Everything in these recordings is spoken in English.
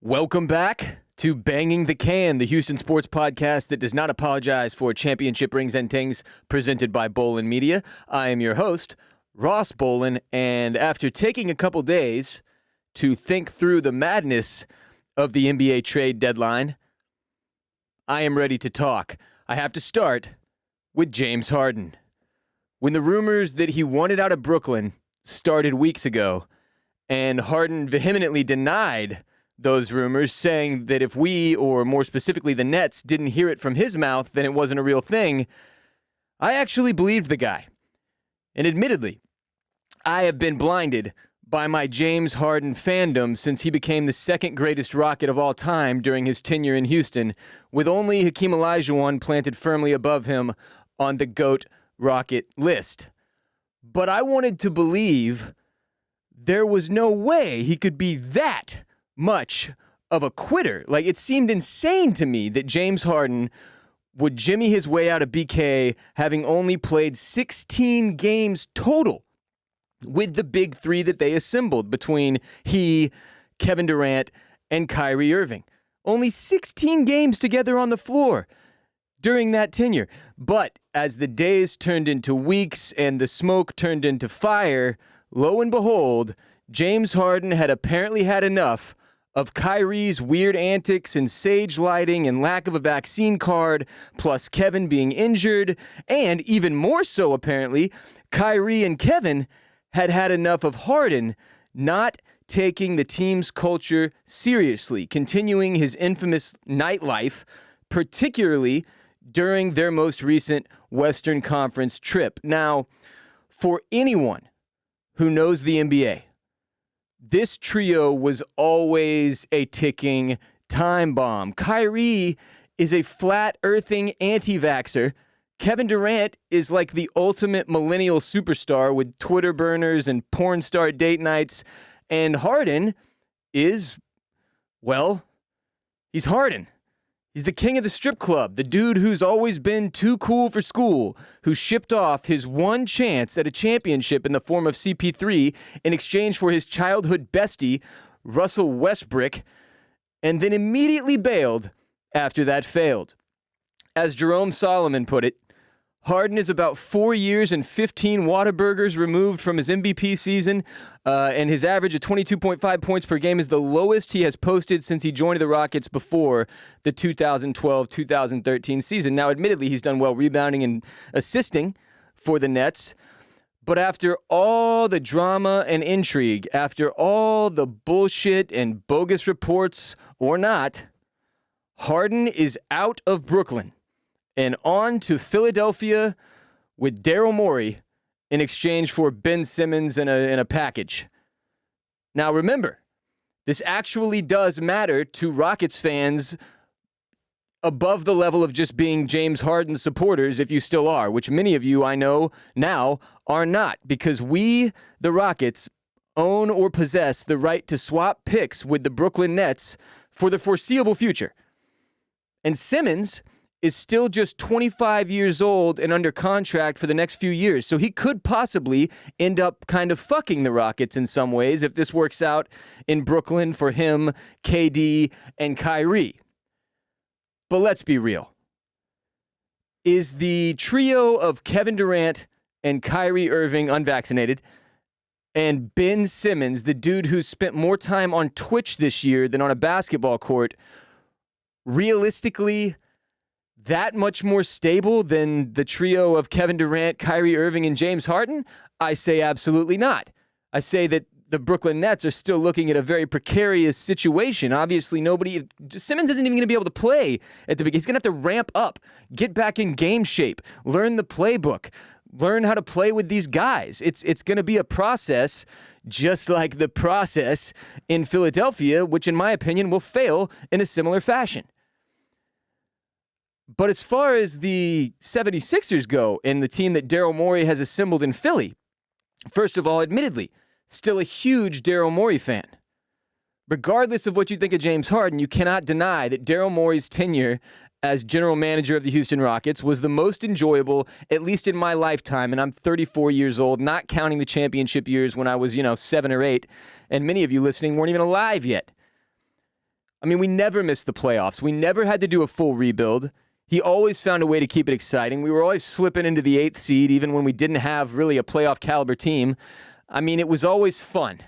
Welcome back to Banging the Can, the Houston sports podcast that does not apologize for championship rings and tings, presented by Bolen Media. I am your host, Ross Bolen, and after taking a couple days to think through the madness of the NBA trade deadline, I am ready to talk. I have to start with James Harden. When the rumors that he wanted out of Brooklyn started weeks ago, and Harden vehemently denied those rumors, saying that if we, or more specifically the Nets, didn't hear it from his mouth, then it wasn't a real thing, I actually believed the guy. And admittedly, I have been blinded by my James Harden fandom since he became the second greatest Rocket of all time during his tenure in Houston, with only Hakeem Olajuwon planted firmly above him on the GOAT Rocket list. But I wanted to believe there was no way he could be that much of a quitter. Like, it seemed insane to me that James Harden would jimmy his way out of BK having only played 16 games total with the big three that they assembled between he, Kevin Durant, and Kyrie Irving. Only 16 games together on the floor during that tenure. But as the days turned into weeks and the smoke turned into fire, lo and behold, James Harden had apparently had enough of Kyrie's weird antics and sage lighting and lack of a vaccine card, plus Kevin being injured, and even more so apparently, Kyrie and Kevin had had enough of Harden not taking the team's culture seriously, continuing his infamous nightlife, particularly during their most recent Western Conference trip. Now, for anyone who knows the NBA, this trio was always a ticking time bomb. Kyrie is a flat-earthing anti-vaxxer. Kevin Durant is like the ultimate millennial superstar with Twitter burners and porn star date nights. And Harden is, well, he's Harden. He's the king of the strip club, the dude who's always been too cool for school, who shipped off his one chance at a championship in the form of CP3 in exchange for his childhood bestie, Russell Westbrook, and then immediately bailed after that failed. As Jerome Solomon put it, Harden is about 4 years and 15 Whataburgers removed from his MVP season, and his average of 22.5 points per game is the lowest he has posted since he joined the Rockets before the 2012-2013 season. Now, admittedly, he's done well rebounding and assisting for the Nets, but after all the drama and intrigue, after all the bullshit and bogus reports or not, Harden is out of Brooklyn and on to Philadelphia with Daryl Morey in exchange for Ben Simmons in a package. Now remember, this actually does matter to Rockets fans above the level of just being James Harden supporters, if you still are, which many of you I know now are not, because we, the Rockets, own or possess the right to swap picks with the Brooklyn Nets for the foreseeable future. And Simmons is still just 25 years old and under contract for the next few years. So he could possibly end up kind of fucking the Rockets in some ways if this works out in Brooklyn for him, KD, and Kyrie. But let's be real. Is the trio of Kevin Durant and Kyrie Irving unvaccinated, and Ben Simmons, the dude who spent more time on Twitch this year than on a basketball court, realistically that much more stable than the trio of Kevin Durant, Kyrie Irving, and James Harden? I say absolutely not. I say that the Brooklyn Nets are still looking at a very precarious situation. Obviously, Simmons isn't even going to be able to play at the beginning. He's going to have to ramp up, get back in game shape, learn the playbook, learn how to play with these guys. It's going to be a process, just like the process in Philadelphia, which in my opinion will fail in a similar fashion. But as far as the 76ers go and the team that Daryl Morey has assembled in Philly, first of all, admittedly, still a huge Daryl Morey fan. Regardless of what you think of James Harden, you cannot deny that Daryl Morey's tenure as general manager of the Houston Rockets was the most enjoyable, at least in my lifetime, and I'm 34 years old, not counting the championship years when I was, 7 or 8, and many of you listening weren't even alive yet. I mean, we never missed the playoffs. We never had to do a full rebuild. He always found a way to keep it exciting. We were always slipping into the 8th seed, even when we didn't have really a playoff caliber team. I mean, it was always fun.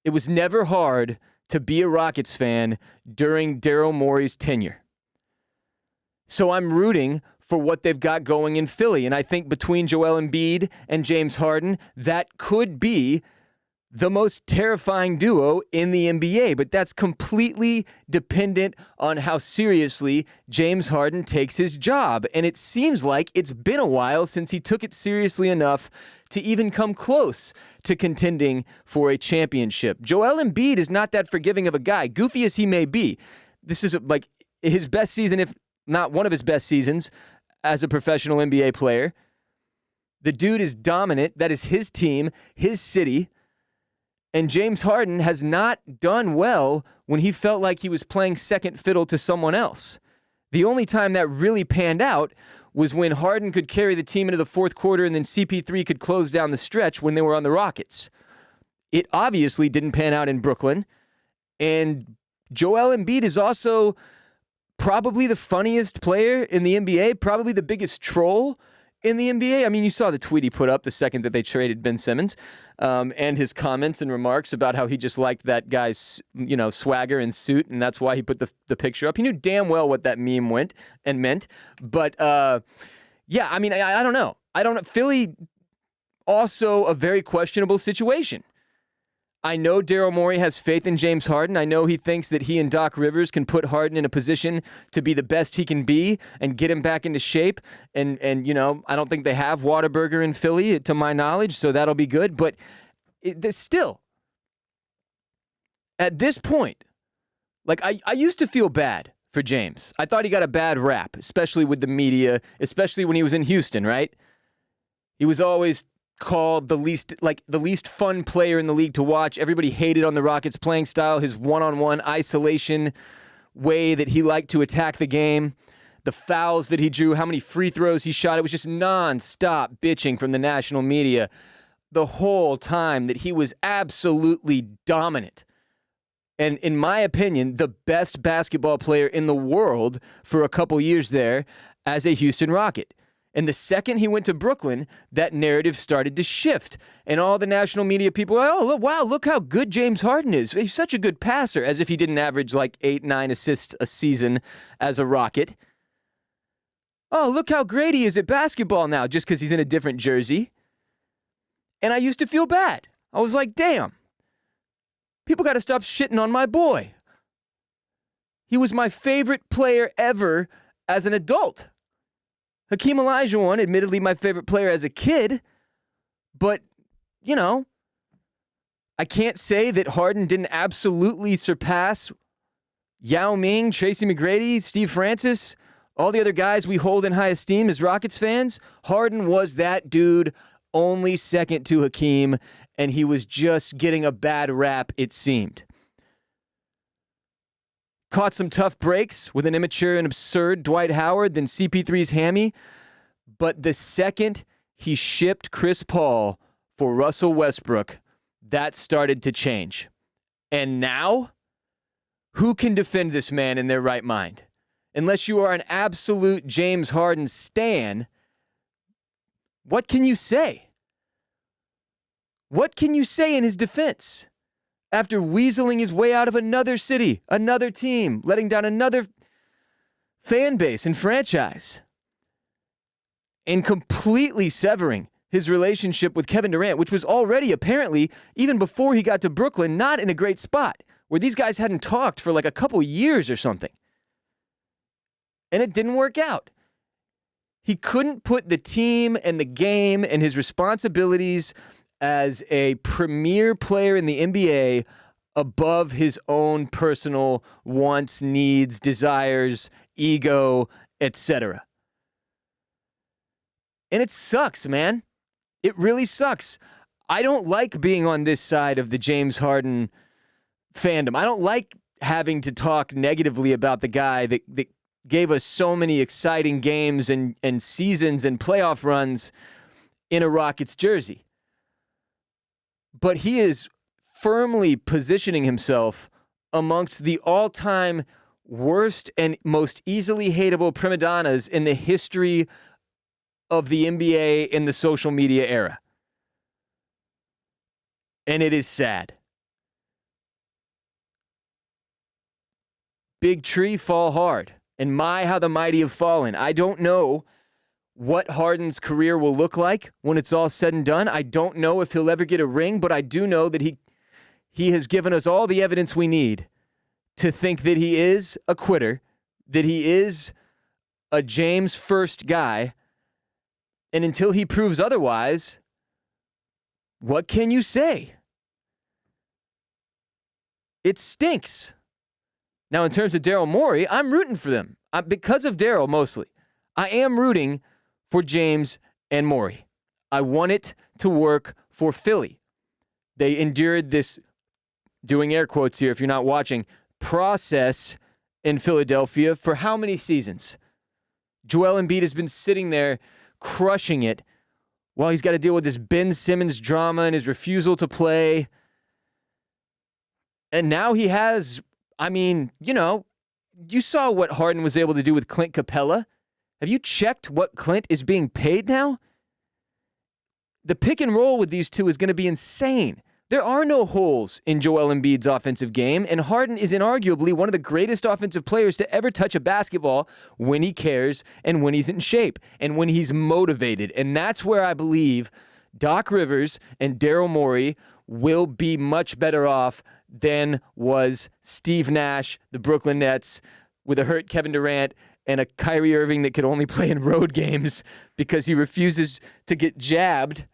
It was never hard to be a Rockets fan during Daryl Morey's tenure. So I'm rooting for what they've got going in Philly. And I think between Joel Embiid and James Harden, that could be the most terrifying duo in the NBA. But that's completely dependent on how seriously James Harden takes his job. And it seems like it's been a while since he took it seriously enough to even come close to contending for a championship. Joel Embiid is not that forgiving of a guy, goofy as he may be. This is like his best season, if not one of his best seasons as a professional NBA player. The dude is dominant. That is his team, his city. And James Harden has not done well when he felt like he was playing second fiddle to someone else. The only time that really panned out was when Harden could carry the team into the fourth quarter and then CP3 could close down the stretch when they were on the Rockets. It obviously didn't pan out in Brooklyn. And Joel Embiid is also probably the funniest player in the NBA, probably the biggest troll in the NBA. I mean, you saw the tweet he put up the second that they traded Ben Simmons, and his comments and remarks about how he just liked that guy's, swagger and suit, and that's why he put the picture up. He knew damn well what that meme meant. But yeah, I mean, I don't know. Philly, also a very questionable situation. I know Daryl Morey has faith in James Harden. I know he thinks that he and Doc Rivers can put Harden in a position to be the best he can be and get him back into shape. And I don't think they have Whataburger in Philly, to my knowledge, so that'll be good. But still, at this point, like I used to feel bad for James. I thought he got a bad rap, especially with the media, especially when he was in Houston, right? He was always called the least fun player in the league to watch. Everybody hated on the Rockets' playing style, his one-on-one isolation way that he liked to attack the game, the fouls that he drew, how many free throws he shot. It was just non-stop bitching from the national media the whole time that he was absolutely dominant. And in my opinion, the best basketball player in the world for a couple years there as a Houston Rocket. And the second he went to Brooklyn, that narrative started to shift. And all the national media people were like, look how good James Harden is. He's such a good passer, as if he didn't average like 8-9 assists a season as a Rocket. Oh, look how great he is at basketball now, just because he's in a different jersey. And I used to feel bad. I was like, damn, people got to stop shitting on my boy. He was my favorite player ever as an adult. Hakeem Olajuwon, admittedly my favorite player as a kid, but, I can't say that Harden didn't absolutely surpass Yao Ming, Tracy McGrady, Steve Francis, all the other guys we hold in high esteem as Rockets fans. Harden was that dude, only second to Hakeem, and he was just getting a bad rap, it seemed. Caught some tough breaks with an immature and absurd Dwight Howard, then CP3's hammy. But the second he shipped Chris Paul for Russell Westbrook, that started to change. And now, who can defend this man in their right mind? Unless you are an absolute James Harden stan, what can you say? What can you say in his defense? After weaseling his way out of another city, another team, letting down another fan base and franchise, and completely severing his relationship with Kevin Durant, which was already apparently, even before he got to Brooklyn, not in a great spot, where these guys hadn't talked for like a couple years or something. And it didn't work out. He couldn't put the team and the game and his responsibilities as a premier player in the NBA above his own personal wants, needs, desires, ego, etc. And it sucks, man. It really sucks. I don't like being on this side of the James Harden fandom. I don't like having to talk negatively about the guy that gave us so many exciting games and seasons and playoff runs in a Rockets jersey. But he is firmly positioning himself amongst the all-time worst and most easily hateable prima donnas in the history of the NBA in the social media era. And it is sad. Big tree, fall hard. And my, how the mighty have fallen. I don't know what Harden's career will look like when it's all said and done. I don't know if he'll ever get a ring, but I do know that he has given us all the evidence we need to think that he is a quitter, that he is a James first guy. And until he proves otherwise, what can you say? It stinks. Now, in terms of Daryl Morey, I'm rooting for them. Because of Daryl, mostly. I am rooting for James and Morey. I want it to work for Philly. They endured this, doing air quotes here if you're not watching, process in Philadelphia for how many seasons? Joel Embiid has been sitting there crushing it while he's got to deal with this Ben Simmons drama and his refusal to play. And now he has, you saw what Harden was able to do with Clint Capella. Have you checked what Clint is being paid now? The pick and roll with these two is going to be insane. There are no holes in Joel Embiid's offensive game, and Harden is inarguably one of the greatest offensive players to ever touch a basketball when he cares and when he's in shape and when he's motivated. And that's where I believe Doc Rivers and Daryl Morey will be much better off than was Steve Nash, the Brooklyn Nets, with a hurt Kevin Durant and a Kyrie Irving that could only play in road games because he refuses to get jabbed.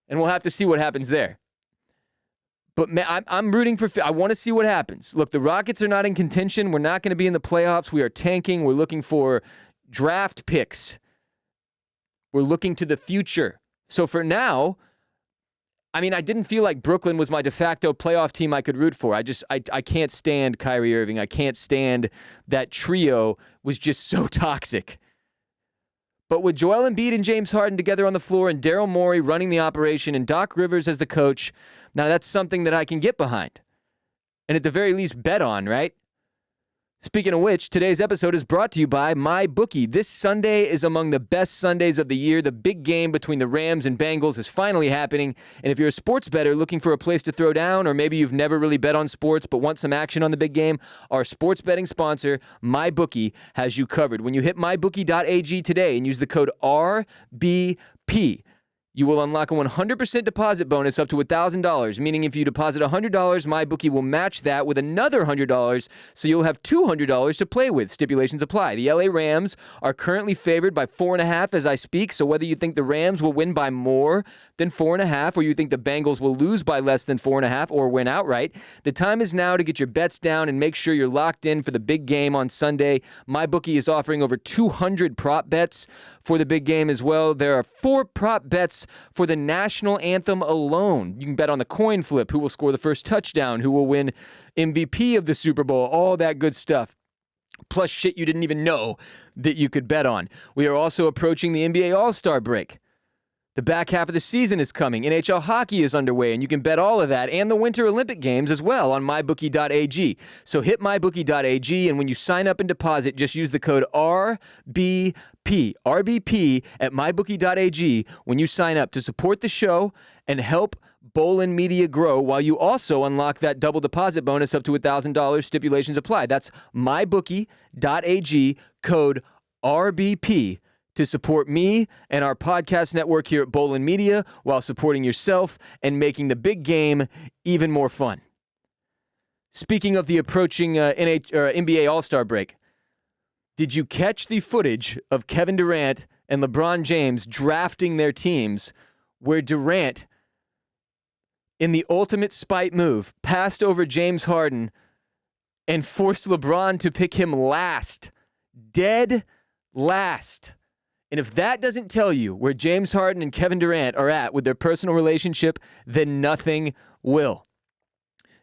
And we'll have to see what happens there. But man, I'm rooting for. I want to see what happens. Look, the Rockets are not in contention. We're not going to be in the playoffs. We are tanking. We're looking for draft picks. We're looking to the future. So for now, I didn't feel like Brooklyn was my de facto playoff team I could root for. I can't stand Kyrie Irving. I can't stand that trio was just so toxic. But with Joel Embiid and James Harden together on the floor and Daryl Morey running the operation and Doc Rivers as the coach, now that's something that I can get behind. And at the very least bet on, right? Speaking of which, today's episode is brought to you by MyBookie. This Sunday is among the best Sundays of the year. The big game between the Rams and Bengals is finally happening. And if you're a sports bettor looking for a place to throw down, or maybe you've never really bet on sports but want some action on the big game, our sports betting sponsor, MyBookie, has you covered. When you hit MyBookie.ag today and use the code RBP, you will unlock a 100% deposit bonus up to $1,000, meaning if you deposit $100, MyBookie will match that with another $100, so you'll have $200 to play with. Stipulations apply. The LA Rams are currently favored by 4.5 as I speak, so whether you think the Rams will win by more than 4.5, or you think the Bengals will lose by less than 4.5 or win outright, the time is now to get your bets down and make sure you're locked in for the big game on Sunday. MyBookie is offering over 200 prop bets for the big game as well. There are 4 prop bets for the national anthem alone. You can bet on the coin flip, who will score the first touchdown, who will win MVP of the Super Bowl, all that good stuff. Plus shit you didn't even know that you could bet on. We are also approaching the NBA All-Star break. The back half of the season is coming. NHL hockey is underway, and you can bet all of that and the Winter Olympic Games as well on MyBookie.ag. So hit MyBookie.ag, and when you sign up and deposit, just use the code RBP at MyBookie.ag when you sign up to support the show and help Bolen Media grow, while you also unlock that double deposit bonus up to $1,000. Stipulations apply. That's MyBookie.ag, code RBP, to support me and our podcast network here at Bolen Media while supporting yourself and making the big game even more fun. Speaking of the approaching NBA All-Star break, did you catch the footage of Kevin Durant and LeBron James drafting their teams, where Durant, in the ultimate spite move, passed over James Harden and forced LeBron to pick him last, dead last? And if that doesn't tell you where James Harden and Kevin Durant are at with their personal relationship, then nothing will.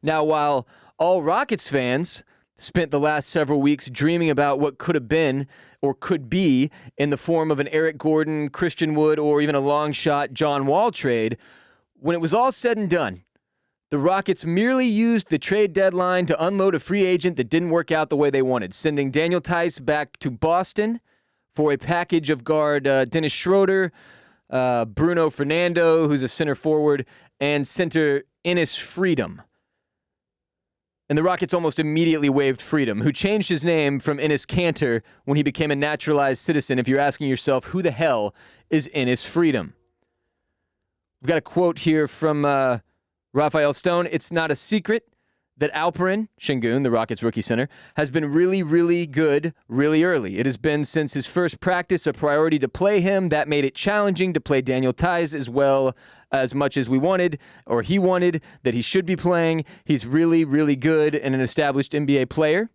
Now, while all Rockets fans spent the last several weeks dreaming about what could have been or could be in the form of an Eric Gordon, Christian Wood, or even a long shot John Wall trade, when it was all said and done, The Rockets merely used the trade deadline to unload a free agent that didn't work out the way they wanted, sending Daniel Tice back to Boston for a package of guard Dennis Schroder, Bruno Fernando, who's a center forward, and center Enes Freedom. And the Rockets almost immediately waived Freedom, who changed his name from Enes Kanter when he became a naturalized citizen, if you're asking yourself, who the hell is Enes Freedom? We've got a quote here from Rafael Stone. It's not a secret that Alperen Şengün, the Rockets rookie center, has been really, really good really early. It has been since his first practice a priority to play him. That made it challenging to play Daniel Tice as much as we wanted, or he wanted, that he should be playing. He's really, really good and an established NBA player.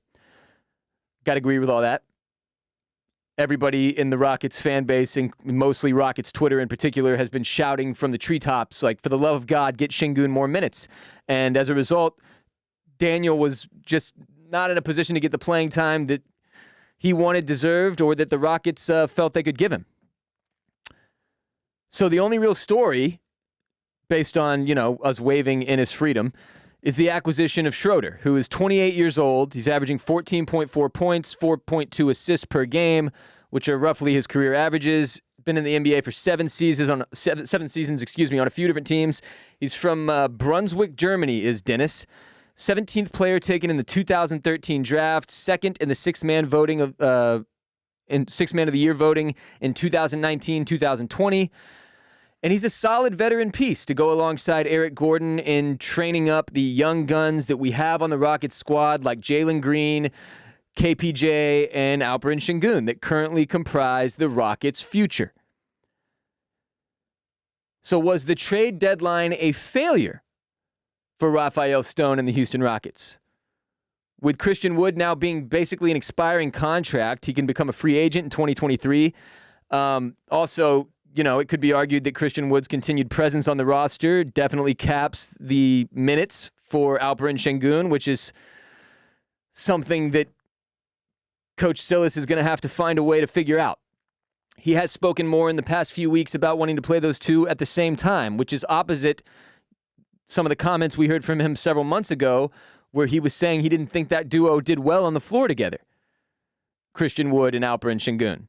Got to agree with all that. Everybody in the Rockets fan base, and mostly Rockets Twitter in particular, has been shouting from the treetops, like, for the love of God, get Şengün more minutes. And as a result, Daniel was just not in a position to get the playing time that he wanted, deserved, or that the Rockets felt they could give him. So the only real story, based on, us waiving Enes Freedom, is the acquisition of Schroder, who is 28 years old. He's averaging 14.4 points, 4.2 assists per game, which are roughly his career averages. Been in the NBA for seven seasons, on a few different teams. He's from Brunswick, Germany, is Dennis. 17th player taken in the 2013 draft, second in the sixth man of the year voting in 2019, 2020. And he's a solid veteran piece to go alongside Eric Gordon in training up the young guns that we have on the Rockets squad, like Jalen Green, KPJ, and Alperen Şengün, that currently comprise the Rockets' future. So was the trade deadline a failure for Raphael Stone and the Houston Rockets? With Christian Wood now being basically an expiring contract, he can become a free agent in 2023. Also, it could be argued that Christian Wood's continued presence on the roster definitely caps the minutes for Alperen Şengün, which is something that Coach Silas is going to have to find a way to figure out. He has spoken more in the past few weeks about wanting to play those two at the same time, which is opposite some of the comments we heard from him several months ago, where he was saying he didn't think that duo did well on the floor together, Christian Wood and Alperen Şengün.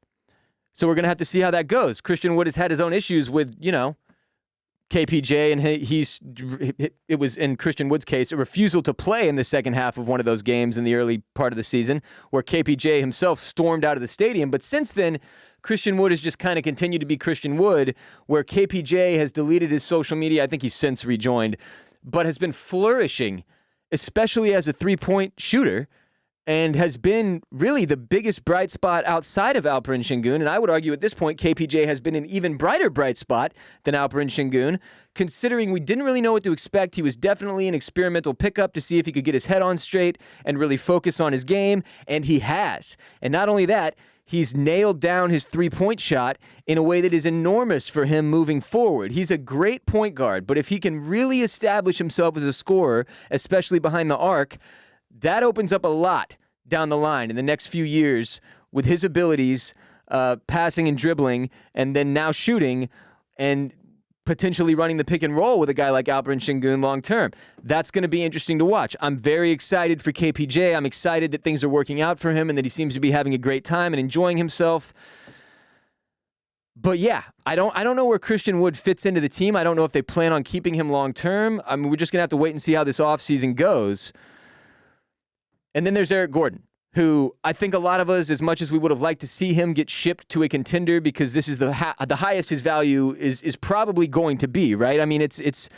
So we're going to have to see how that goes. Christian Wood has had his own issues with, KPJ, and it was, in Christian Wood's case, a refusal to play in the second half of one of those games in the early part of the season, where KPJ himself stormed out of the stadium. But since then, Christian Wood has just kind of continued to be Christian Wood, where KPJ has deleted his social media. I think he's since rejoined, but has been flourishing, especially as a three-point shooter, and has been really the biggest bright spot outside of Alperen Şengün. And I would argue at this point, KPJ has been an even brighter bright spot than Alperen Şengün, considering we didn't really know what to expect. He was definitely an experimental pickup to see if he could get his head on straight and really focus on his game, and he has. And not only that, he's nailed down his three-point shot in a way that is enormous for him moving forward. He's a great point guard, but if he can really establish himself as a scorer, especially behind the arc, that opens up a lot down the line in the next few years with his abilities, passing and dribbling, and then now shooting, and potentially running the pick and roll with a guy like Alperen Şengün long term. That's going to be interesting to watch. I'm very excited for KPJ. I'm excited that things are working out for him and that he seems to be having a great time and enjoying himself. But yeah, I don't know where Christian Wood fits into the team. I don't know if they plan on keeping him long term. I mean, we're just going to have to wait and see how this offseason goes. And then there's Eric Gordon, who I think a lot of us, as much as we would have liked to see him get shipped to a contender, because this is the highest his value is probably going to be, right? I mean, he's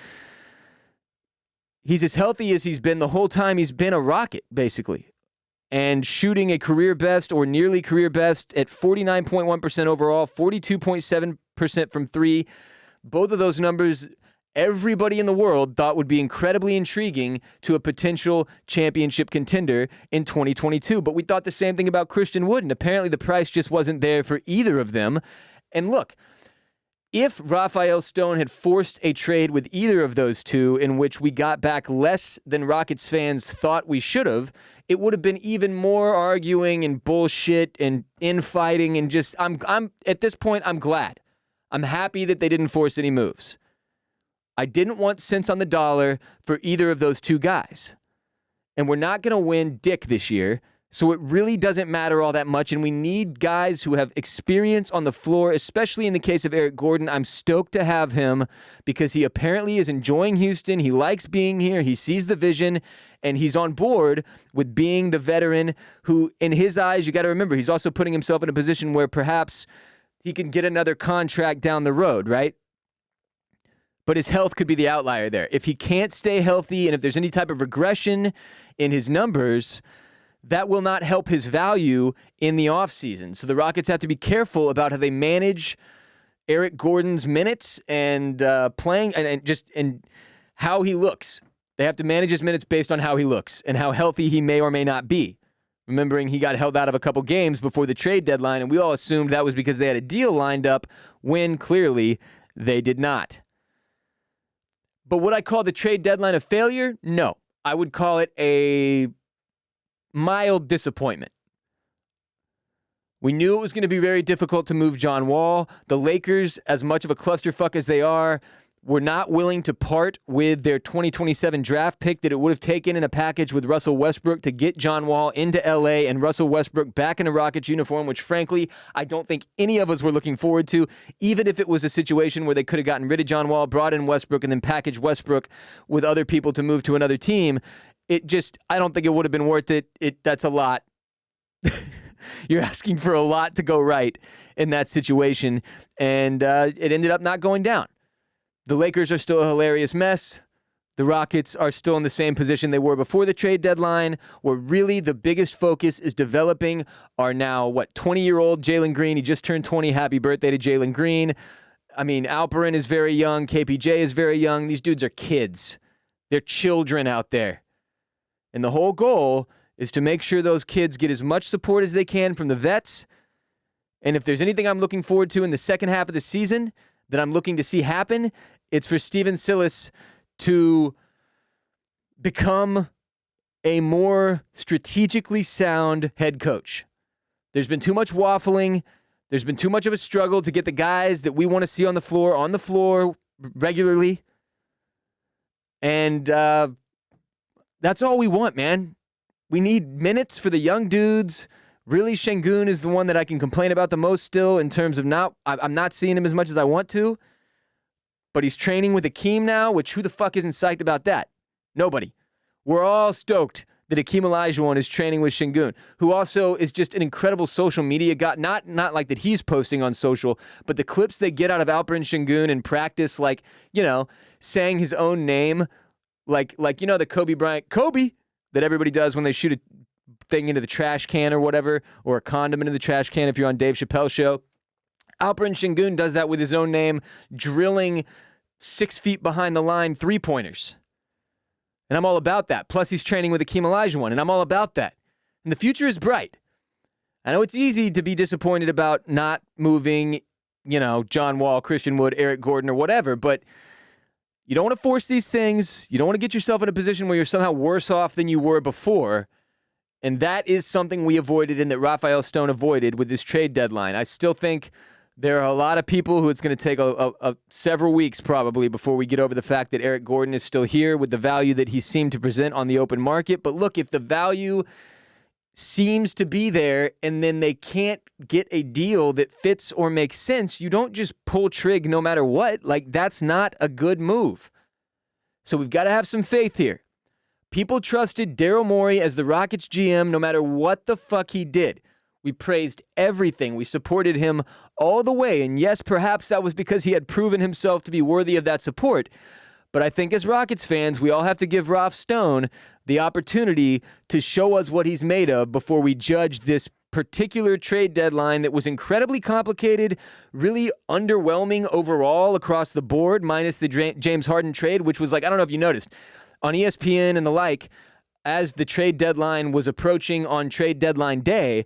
as healthy as he's been the whole time he's been a Rocket, basically, and shooting a career best or nearly career best at 49.1% overall, 42.7% from three. Both of those numbers everybody in the world thought would be incredibly intriguing to a potential championship contender in 2022. But we thought the same thing about Christian Wood, and apparently the price just wasn't there for either of them. And look, if Rafael Stone had forced a trade with either of those two in which we got back less than Rockets fans thought we should have, it would have been even more arguing and bullshit and infighting, and just I'm at this point, I'm glad. I'm happy that they didn't force any moves. I didn't want cents on the dollar for either of those two guys. And we're not going to win dick this year, so it really doesn't matter all that much, and we need guys who have experience on the floor, especially in the case of Eric Gordon. I'm stoked to have him because he apparently is enjoying Houston. He likes being here. He sees the vision, and he's on board with being the veteran who, in his eyes, you got to remember, he's also putting himself in a position where perhaps he can get another contract down the road, right? But his health could be the outlier there. If he can't stay healthy and if there's any type of regression in his numbers, that will not help his value in the offseason. So the Rockets have to be careful about how they manage Eric Gordon's minutes and playing and how he looks. They have to manage his minutes based on how he looks and how healthy he may or may not be. Remembering he got held out of a couple games before the trade deadline, and we all assumed that was because they had a deal lined up when clearly they did not. But would I call the trade deadline a failure? No. I would call it a mild disappointment. We knew it was going to be very difficult to move John Wall. The Lakers, as much of a clusterfuck as they are, were not willing to part with their 2027 draft pick that it would have taken in a package with Russell Westbrook to get John Wall into LA and Russell Westbrook back in a Rockets uniform, which frankly, I don't think any of us were looking forward to, even if it was a situation where they could have gotten rid of John Wall, brought in Westbrook, and then packaged Westbrook with other people to move to another team. I don't think it would have been worth it. That's a lot. You're asking for a lot to go right in that situation, and it ended up not going down. The Lakers are still a hilarious mess. The Rockets are still in the same position they were before the trade deadline, where really the biggest focus is developing our now, 20-year-old Jalen Green. He just turned 20. Happy birthday to Jalen Green. I mean, Alperen is very young. KPJ is very young. These dudes are kids. They're children out there. And the whole goal is to make sure those kids get as much support as they can from the vets. And if there's anything I'm looking forward to in the second half of the season that I'm looking to see happen, it's for Steven Silas to become a more strategically sound head coach. There's been too much waffling. There's been too much of a struggle to get the guys that we want to see on the floor regularly. And that's all we want, man. We need minutes for the young dudes. Really, Şengün is the one that I can complain about the most still in terms of I'm not seeing him as much as I want to. But he's training with Akeem now, which who the fuck isn't psyched about that? Nobody. We're all stoked that Akeem Olajuwon is training with Şengün, who also is just an incredible social media guy. Not like that he's posting on social, but the clips they get out of Alperen Şengün in practice, saying his own name, like the Kobe Bryant, Kobe, that everybody does when they shoot a thing into the trash can or whatever, or a condom into the trash can if you're on Dave Chappelle's show. Alperen Şengün does that with his own name, drilling 6 feet behind the line three-pointers. And I'm all about that. Plus, he's training with Akeem Olajuwon, and I'm all about that. And the future is bright. I know it's easy to be disappointed about not moving, John Wall, Christian Wood, Eric Gordon, or whatever, but you don't want to force these things. You don't want to get yourself in a position where you're somehow worse off than you were before. And that is something we avoided and that Rafael Stone avoided with this trade deadline. I still think there are a lot of people who it's going to take several weeks probably before we get over the fact that Eric Gordon is still here with the value that he seemed to present on the open market. But look, if the value seems to be there and then they can't get a deal that fits or makes sense, you don't just pull trig no matter what. That's not a good move. So we've got to have some faith here. People trusted Daryl Morey as the Rockets GM no matter what the fuck he did. We praised everything. We supported him all the way. And yes, perhaps that was because he had proven himself to be worthy of that support. But I think as Rockets fans, we all have to give Raph Stone the opportunity to show us what he's made of before we judge this particular trade deadline that was incredibly complicated, really underwhelming overall across the board, minus the James Harden trade, which was I don't know if you noticed, on ESPN and the like, as the trade deadline was approaching on trade deadline day,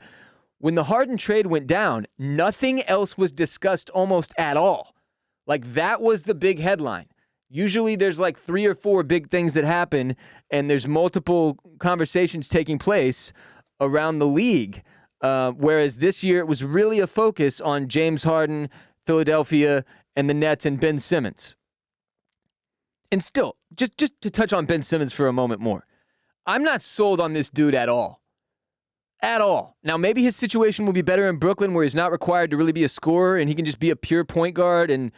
when the Harden trade went down, nothing else was discussed almost at all. That was the big headline. Usually there's 3 or 4 big things that happen, and there's multiple conversations taking place around the league. Whereas this year it was really a focus on James Harden, Philadelphia, and the Nets and Ben Simmons. And still, just to touch on Ben Simmons for a moment more, I'm not sold on this dude at all. At all. Now, maybe his situation will be better in Brooklyn where he's not required to really be a scorer and he can just be a pure point guard and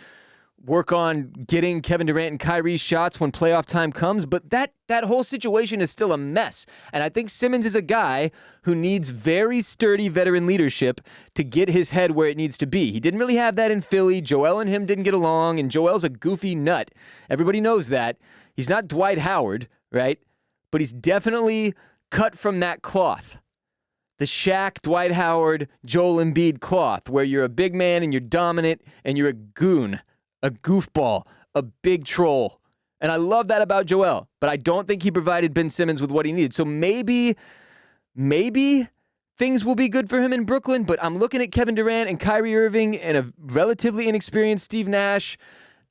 work on getting Kevin Durant and Kyrie's shots when playoff time comes. But that whole situation is still a mess. And I think Simmons is a guy who needs very sturdy veteran leadership to get his head where it needs to be. He didn't really have that in Philly. Joel and him didn't get along, and Joel's a goofy nut. Everybody knows that. He's not Dwight Howard, right? But he's definitely cut from that cloth. The Shaq, Dwight Howard, Joel Embiid cloth, where you're a big man and you're dominant and you're a goon, a goofball, a big troll. And I love that about Joel, but I don't think he provided Ben Simmons with what he needed. So maybe things will be good for him in Brooklyn, but I'm looking at Kevin Durant and Kyrie Irving and a relatively inexperienced Steve Nash,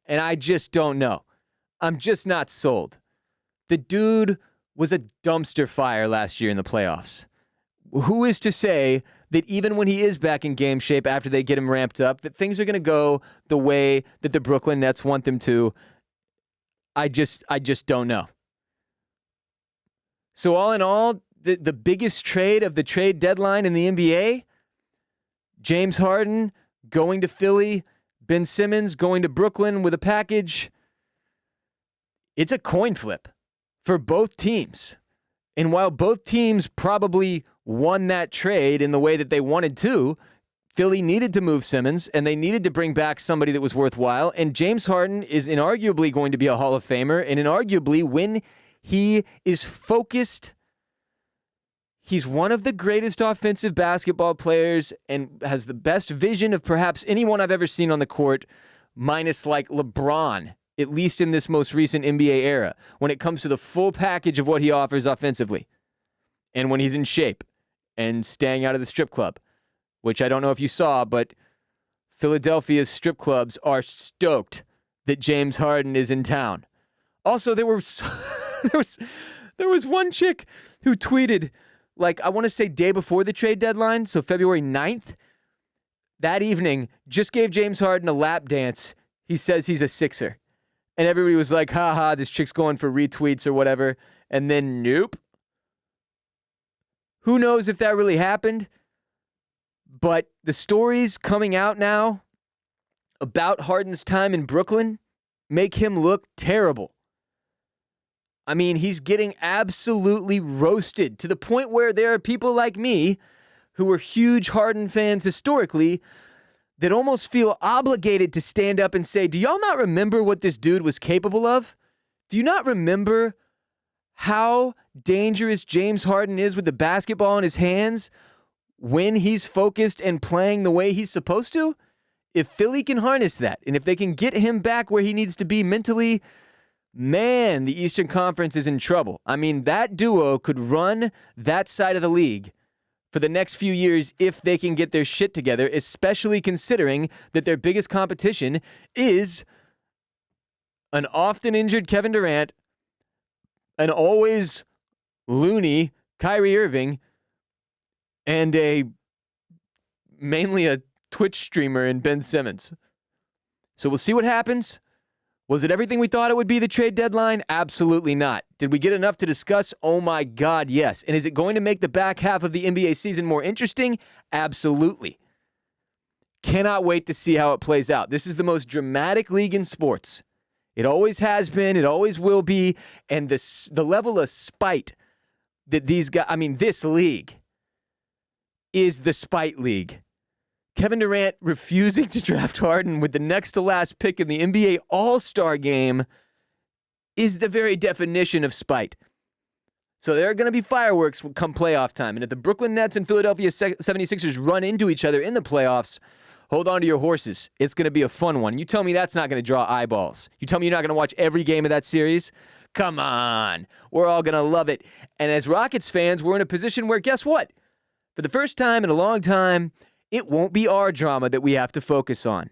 and I just don't know. I'm just not sold. The dude was a dumpster fire last year in the playoffs. Who is to say that even when he is back in game shape after they get him ramped up, that things are going to go the way that the Brooklyn Nets want them to? I just don't know. So all in all, the biggest trade of the trade deadline in the NBA, James Harden going to Philly, Ben Simmons going to Brooklyn with a package. It's a coin flip for both teams. And while both teams probably won that trade in the way that they wanted to, Philly needed to move Simmons, and they needed to bring back somebody that was worthwhile. And James Harden is inarguably going to be a Hall of Famer, and inarguably, when he is focused, he's one of the greatest offensive basketball players and has the best vision of perhaps anyone I've ever seen on the court, minus like LeBron, at least in this most recent NBA era, when it comes to the full package of what he offers offensively. And when he's in shape and staying out of the strip club, which I don't know if you saw, but Philadelphia's strip clubs are stoked that James Harden is in town. Also, there was one chick who tweeted, like, I want to say day before the trade deadline, so February 9th, that evening, just gave James Harden a lap dance. He says he's a Sixer. And everybody was like, haha, this chick's going for retweets or whatever. And then, nope. Who knows if that really happened? But the stories coming out now about Harden's time in Brooklyn make him look terrible. I mean, he's getting absolutely roasted to the point where there are people like me who are huge Harden fans historically that almost feel obligated to stand up and say, do y'all not remember what this dude was capable of? Do you not remember how dangerous James Harden is with the basketball in his hands when he's focused and playing the way he's supposed to? If Philly can harness that, and if they can get him back where he needs to be mentally, man, the Eastern Conference is in trouble. I mean, that duo could run that side of the league for the next few years if they can get their shit together, especially considering that their biggest competition is an often injured Kevin Durant, an always loony Kyrie Irving, and mainly a Twitch streamer in Ben Simmons. So we'll see what happens. Was it everything we thought it would be, the trade deadline? Absolutely not. Did we get enough to discuss? Oh my God, yes. And is it going to make the back half of the NBA season more interesting? Absolutely. Cannot wait to see how it plays out. This is the most dramatic league in sports. It always has been. It always will be. And the level of spite that these guys, this league is the spite league. Kevin Durant refusing to draft Harden with the next to last pick in the NBA All-Star game is the very definition of spite. So there are going to be fireworks come playoff time. And if the Brooklyn Nets and Philadelphia 76ers run into each other in the playoffs, hold on to your horses. It's going to be a fun one. You tell me that's not going to draw eyeballs. You tell me you're not going to watch every game of that series? Come on. We're all going to love it. And as Rockets fans, we're in a position where, guess what? For the first time in a long time, it won't be our drama that we have to focus on.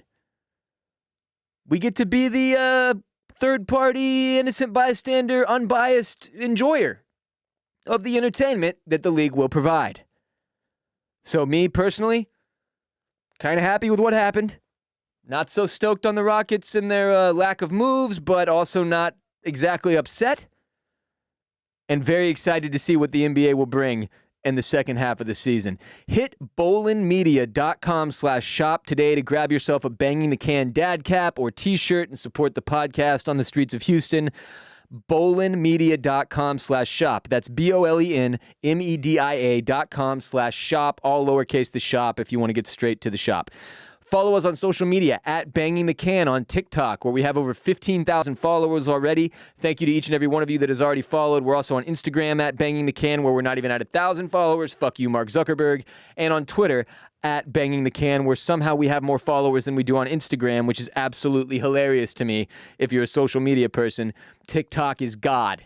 We get to be the third-party, innocent bystander, unbiased enjoyer of the entertainment that the league will provide. So me, personally, kind of happy with what happened. Not so stoked on the Rockets and their lack of moves, but also not exactly upset and very excited to see what the NBA will bring in the second half of the season. Hit bolenmedia.com/shop today to grab yourself a Banging the Can dad cap or t-shirt and support the podcast on the streets of Houston. Bolenmedia.com/shop. That's BOLENMEDIA.com/shop, all lowercase the shop if you want to get straight to the shop. Follow us on social media at Banging the Can on TikTok, where we have over 15,000 followers already. Thank you to each and every one of you that has already followed. We're also on Instagram at Banging the Can, where we're not even at 1,000 followers. Fuck you, Mark Zuckerberg. And on Twitter at Banging the Can, where somehow we have more followers than we do on Instagram, which is absolutely hilarious to me if you're a social media person. TikTok is God.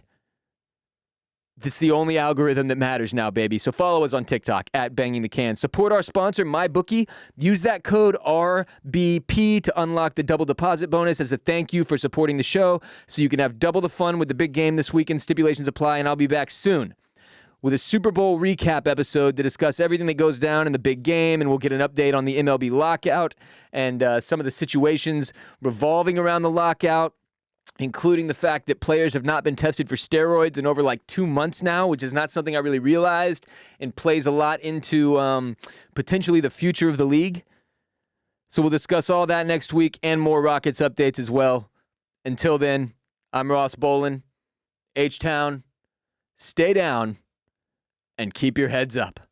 This is the only algorithm that matters now, baby. So follow us on TikTok at Banging the Can. Support our sponsor, MyBookie. Use that code RBP to unlock the double deposit bonus as a thank you for supporting the show, so you can have double the fun with the big game this weekend. Stipulations apply, and I'll be back soon with a Super Bowl recap episode to discuss everything that goes down in the big game, and we'll get an update on the MLB lockout and some of the situations revolving around the lockout, including the fact that players have not been tested for steroids in over 2 months now, which is not something I really realized and plays a lot into potentially the future of the league. So we'll discuss all that next week and more Rockets updates as well. Until then, I'm Ross Bolen. H-Town, stay down and keep your heads up.